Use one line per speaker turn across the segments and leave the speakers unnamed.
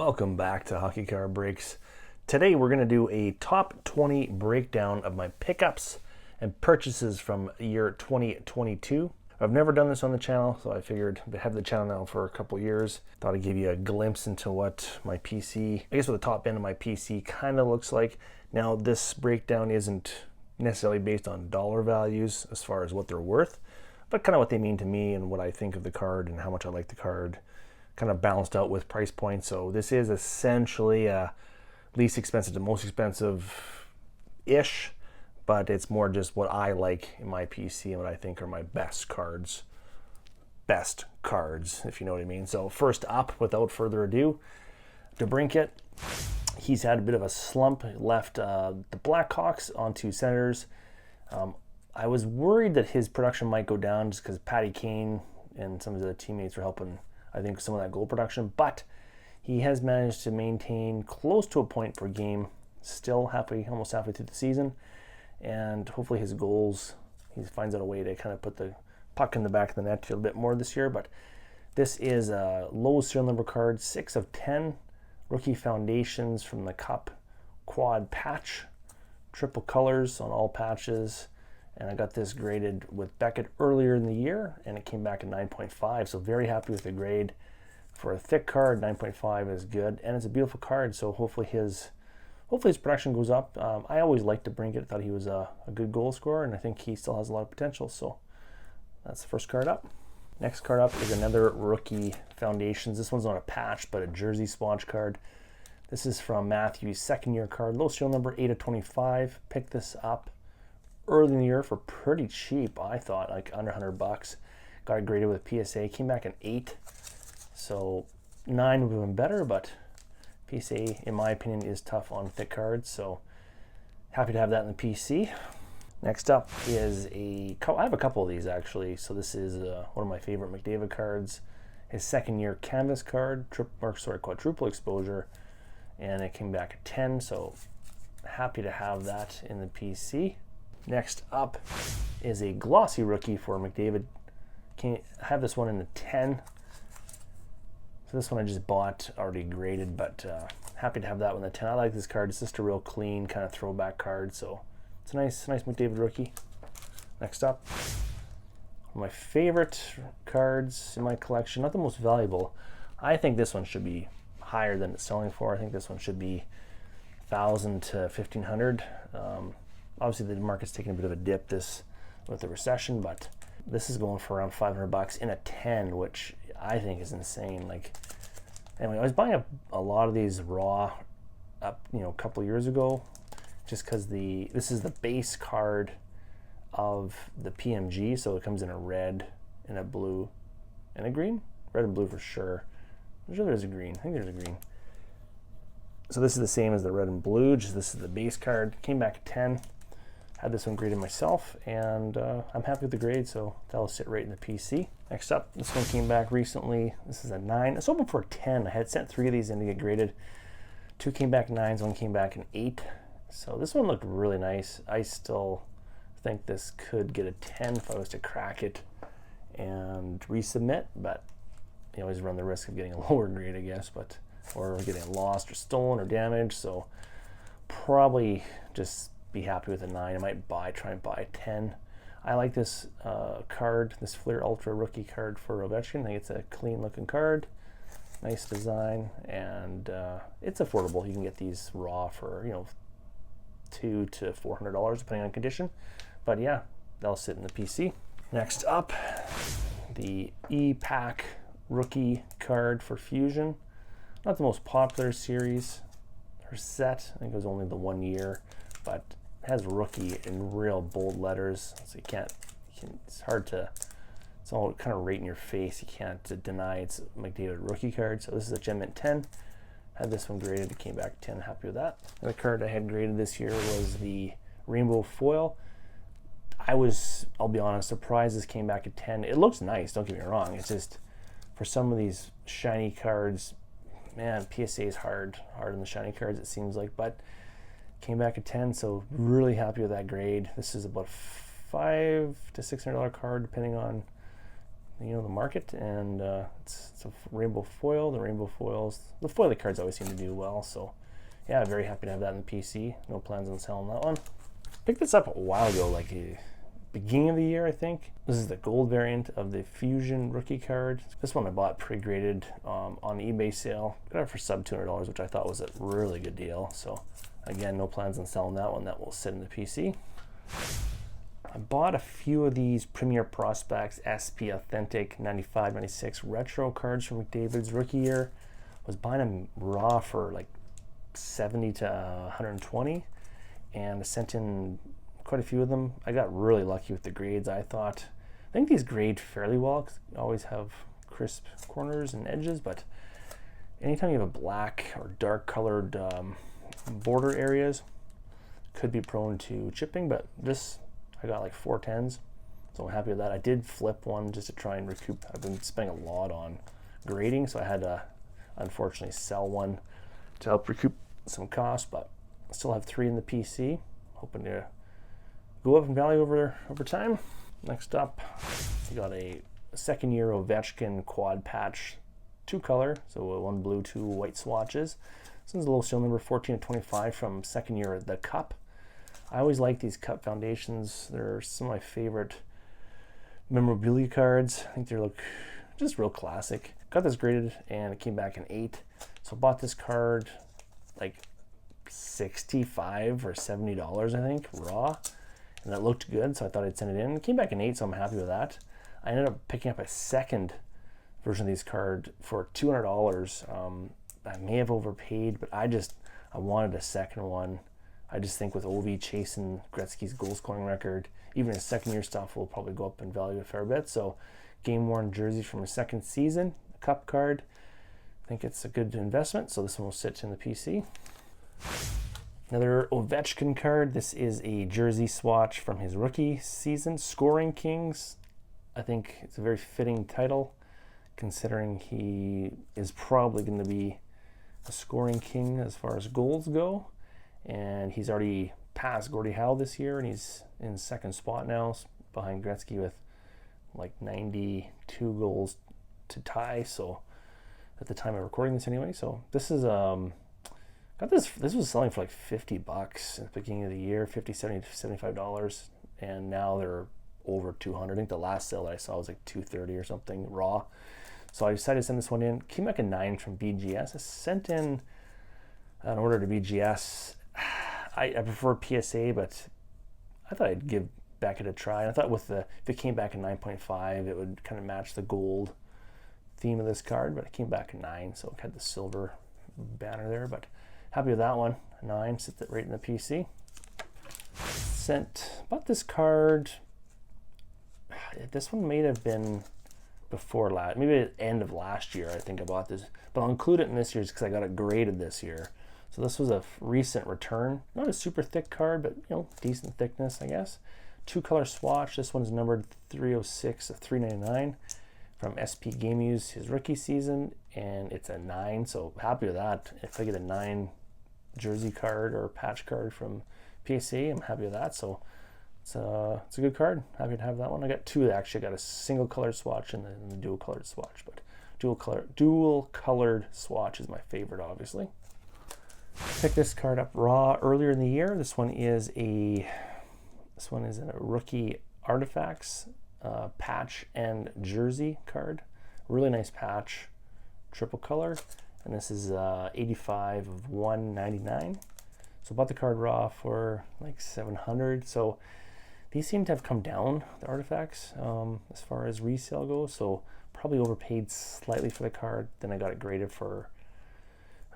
Welcome back to Hockey Card Breaks. Today we're going to do a top 20 breakdown of my pickups and purchases from year 2022. I've never done this on the channel, so I figured I have the channel now for a couple years. Thought I'd give you a glimpse into what my PC, I guess what the top end of my PC kind of looks like. Now this breakdown isn't necessarily based on dollar values as far as what they're worth, but kind of what they mean to me and what I think of the card and how much I like the card. Kind of balanced out with price points. So this is essentially least expensive to most expensive-ish, but it's more just what I like in my PC and what I think are my best cards, if you know what I mean. So first up, without further ado, DeBrincat. He's had a bit of a slump, left the Blackhawks onto Senators. I was worried that his production might go down just because Patty Kane and some of the teammates were helping, I think, some of that goal production, but he has managed to maintain close to a point per game, still almost halfway through the season, and hopefully his goals, he finds out a way to kind of put the puck in the back of the net a little bit more this year. But this is a low serial number card, 6 of 10, rookie foundations from the Cup quad patch, triple colors on all patches, and I got this graded with Beckett earlier in the year, and it came back at 9.5, so very happy with the grade. For a thick card, 9.5 is good, and it's a beautiful card, so hopefully his production goes up. I always liked DeBrincat, thought he was a good goal scorer, and I think he still has a lot of potential, so that's the first card up. Next card up is another rookie foundations. This one's not a patch, but a jersey swatch card. This is from Matthew's second year card, low serial number, 8 of 25. Picked this up early in the year for pretty cheap, I thought, like under $100. Got it graded with PSA, came back an 8. So 9 would have been better, but PSA, in my opinion, is tough on thick cards. So happy to have that in the PC. Next up is I have a couple of these actually. So this is one of my favorite McDavid cards. His second year canvas card, quadruple exposure, and it came back at 10. So happy to have that in the PC. Next up is a glossy rookie for McDavid. Can't have this one in the 10. So this one I just bought, already graded, but happy to have that one in the 10. I like this card. It's just a real clean kind of throwback card, so it's a nice McDavid rookie. Next up, one of my favorite cards in my collection, not the most valuable. I think this one should be higher than it's selling for. I think this one should be $1,000 to $1,500. Obviously, the market's taking a bit of a dip with the recession, but this is going for around $500 in a 10, which I think is insane. Like, anyway, I was buying a lot of these raw up, a couple of years ago, just because this is the base card of the PMG, so it comes in a red and a blue and a green, red and blue for sure. I'm sure there's a green. I think there's a green. So this is the same as the red and blue. Just this is the base card. Came back at 10. Had this one graded myself, and I'm happy with the grade, so that'll sit right in the PC. Next up, this one came back recently. This is a 9. It's open for a 10. I had sent 3 of these in to get graded. 2 came back 9s, 1 came back an 8. So this one looked really nice. I still think this could get a 10 if I was to crack it and resubmit, but you always run the risk of getting a lower grade, I guess, or getting lost or stolen or damaged. So probably just be happy with a 9. I might try and buy a 10. I like this card, this Fleer Ultra rookie card for Ovechkin. I think it's a clean looking card, nice design, and it's affordable. You can get these raw for $200 to $400 depending on condition. But yeah, that'll sit in the PC. Next up, the Epack Rookie card for Fusion. Not the most popular series or set. I think it was only the 1 year, but it has rookie in real bold letters, so it's hard to, it's all kind of right in your face. You can't deny it's a McDavid rookie card. So this is a Gem Mint 10. Had this one graded, it came back 10, happy with that. The card I had graded this year was the Rainbow Foil. I'll be honest, surprised this came back at 10. It looks nice, don't get me wrong. It's just, for some of these shiny cards, man, PSA is hard on the shiny cards, it seems like, but came back at 10, so really happy with that grade. This is about $500 to $600 card, depending on the market, and it's a rainbow foil. The rainbow foils, the foily cards always seem to do well, so yeah, very happy to have that in the PC. No plans on selling that one. Picked this up a while ago, like a beginning of the year, I think. This is the gold variant of the Fusion rookie card. This one I bought pre-graded on the eBay sale. Got it for sub $200, which I thought was a really good deal. So again, no plans on selling that one. That will sit in the PC. I bought a few of these Premier Prospects SP Authentic 95, 96 retro cards from McDavid's rookie year. Was buying them raw for like 70 to 120, and I sent in quite a few of them. I got really lucky with the grades, I thought. I think these grade fairly well, because they always have crisp corners and edges, but anytime you have a black or dark colored border areas, could be prone to chipping, but this, I got like 4 10s, so I'm happy with that. I did flip one just to try and recoup. I've been spending a lot on grading, so I had to unfortunately sell one to help recoup some costs, but I still have 3 in the PC, hoping to go up in value over time. Next up, we got a second year Ovechkin quad patch, 2 color, so 1 blue, 2 white swatches. This one's a little serial number 14 to 25 from second year The Cup. I always like these Cup foundations. They're some of my favorite memorabilia cards. I think they look just real classic. Got this graded and it came back an 8. So I bought this card like $65 or $70, I think, raw. And it looked good, so I thought I'd send it in. It came back an 8, so I'm happy with that. I ended up picking up a second version of these cards for $200. I may have overpaid, but I wanted a second one. I just think with Ovi chasing Gretzky's goal scoring record, even his second year stuff will probably go up in value a fair bit. So game worn jersey from his second season, a Cup card. I think it's a good investment, so this one will sit in the PC. Another Ovechkin card. This is a jersey swatch from his rookie season, Scoring Kings. I think it's a very fitting title, considering he is probably going to be a scoring king as far as goals go. And he's already passed Gordie Howe this year, and he's in second spot now, behind Gretzky with like 92 goals to tie. So at the time of recording this anyway. So this is this was selling for like $50 at the beginning of the year, $50, $70, $75, and now they're over 200. I think the last sale that I saw was like 230 or something raw. So I decided to send this one in. Came back a 9 from BGS. I sent in an order to BGS. I prefer PSA, but I thought I'd give back it a try. And I thought if it came back in 9.5, it would kind of match the gold theme of this card, but it came back a 9, so it had the silver banner there, but happy with that one. 9, sit that right in the PC. Bought this card. This one may have been before last, maybe at the end of last year, I think I bought this, but I'll include it in this year's because I got it graded this year. So this was a recent return. Not a super thick card, but decent thickness, I guess. 2 color swatch. This one's numbered 306 of 399 from SP Game Use, his rookie season, and it's a 9, so happy with that. If I get a 9 jersey card or patch card from PSA, I'm happy with that. So it's a good card. Happy to have that one. I got 2 actually. I got a single colored swatch and the dual colored swatch, but dual colored swatch is my favorite, obviously. Picked this card up raw earlier in the year. This one is a rookie artifacts patch and jersey card. Really nice patch, triple color, and this is 85 of 199. So bought the card raw for like 700. So these seem to have come down, the artifacts, as far as resale goes. probably overpaid slightly for the card. Then I got it graded for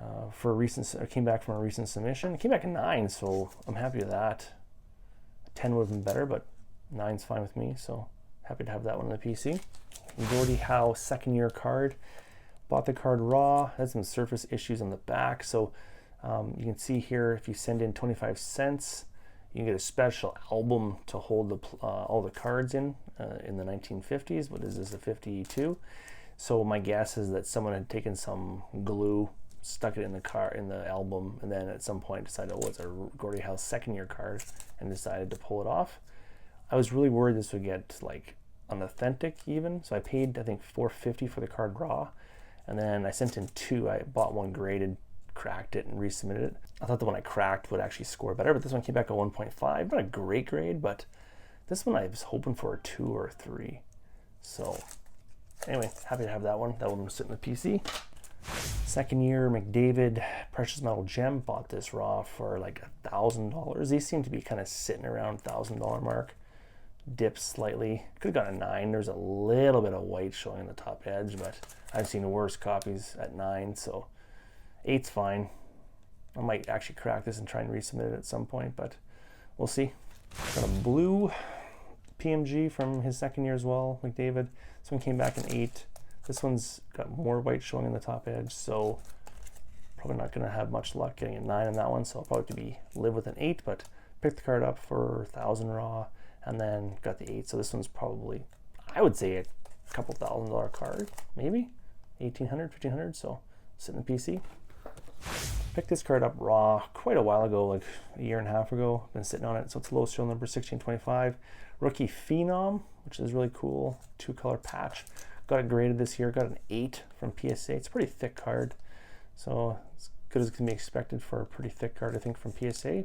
a recent. I came back from a recent submission. It came back a 9, so I'm happy with that. A 10 would have been better, but 9's fine with me. So happy to have that one on the PC. Gordie Howe second year card. Bought the card raw. Had some surface issues on the back. So you can see here, if you send in 25 cents, you can get a special album to hold all the cards in the 1950s. What is this, a 52? So my guess is that someone had taken some glue, stuck it in the album, and then at some point decided, oh, it's a Gordie Howe second year card, and decided to pull it off. I was really worried this would get like an authentic even. So I paid, I think, $4.50 for the card raw. And then I sent in 2. I bought one graded, cracked it, and resubmitted it. I thought the one I cracked would actually score better, but this one came back at 1.5. Not a great grade, but this one I was hoping for a 2 or a 3. So anyway, happy to have that one. That one was sitting in the PC. Second year McDavid Precious Metal Gem. Bought this raw for like $1,000. These seem to be kind of sitting around $1,000 mark. Dips slightly. Could have got a 9. There's a little bit of white showing on the top edge, but I've seen worse copies at 9, so 8's fine. I might actually crack this and try and resubmit it at some point, but we'll see. Got a blue PMG from his second year as well, McDavid. This one came back in 8. This one's got more white showing on the top edge, so probably not going to have much luck getting a 9 on that one, so I'll probably live with an 8, but picked the card up for 1,000 raw, and then got the 8. So this one's probably, I would say, a couple $1,000 card, maybe 1,800, 1,500. So sitting in the PC. Picked this card up raw quite a while ago, like a year and a half ago. Been sitting on it, so it's low serial number 1625. Rookie Phenom, which is really cool. 2-color patch. Got it graded this year. Got an 8 from PSA. It's a pretty thick card, so as good as can be expected for a pretty thick card, I think, from PSA.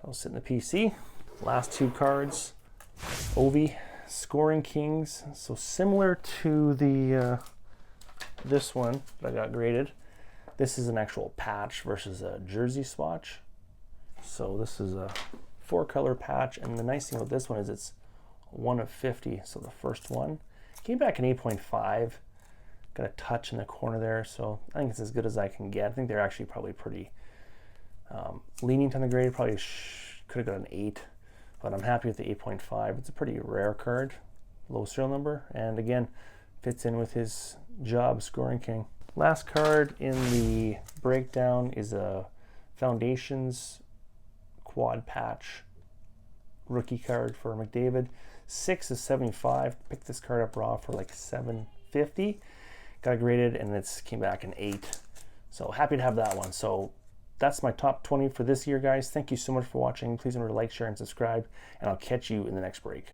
I'll sit in the PC. Last 2 cards, Ovi Scoring Kings. So similar to the this one that I got graded. This is an actual patch versus a jersey swatch. So this is a 4-color patch, and the nice thing about this one is it's 1 of 50. So the first one came back in 8.5. Got a touch in the corner there, so I think it's as good as I can get. I think they're actually probably pretty lenient on the grade. Probably could have got an 8. But I'm happy with the 8.5. It's a pretty rare card, low serial number, and again, fits in with his job, Scoring King. Last card in the breakdown is a Foundations quad patch rookie card for McDavid. 6 is 75. Picked this card up raw for like $7.50. Got it graded, and it's came back an 8. So happy to have that one. So that's my top 20 for this year, guys. Thank you so much for watching. Please remember to like, share, and subscribe, and I'll catch you in the next break.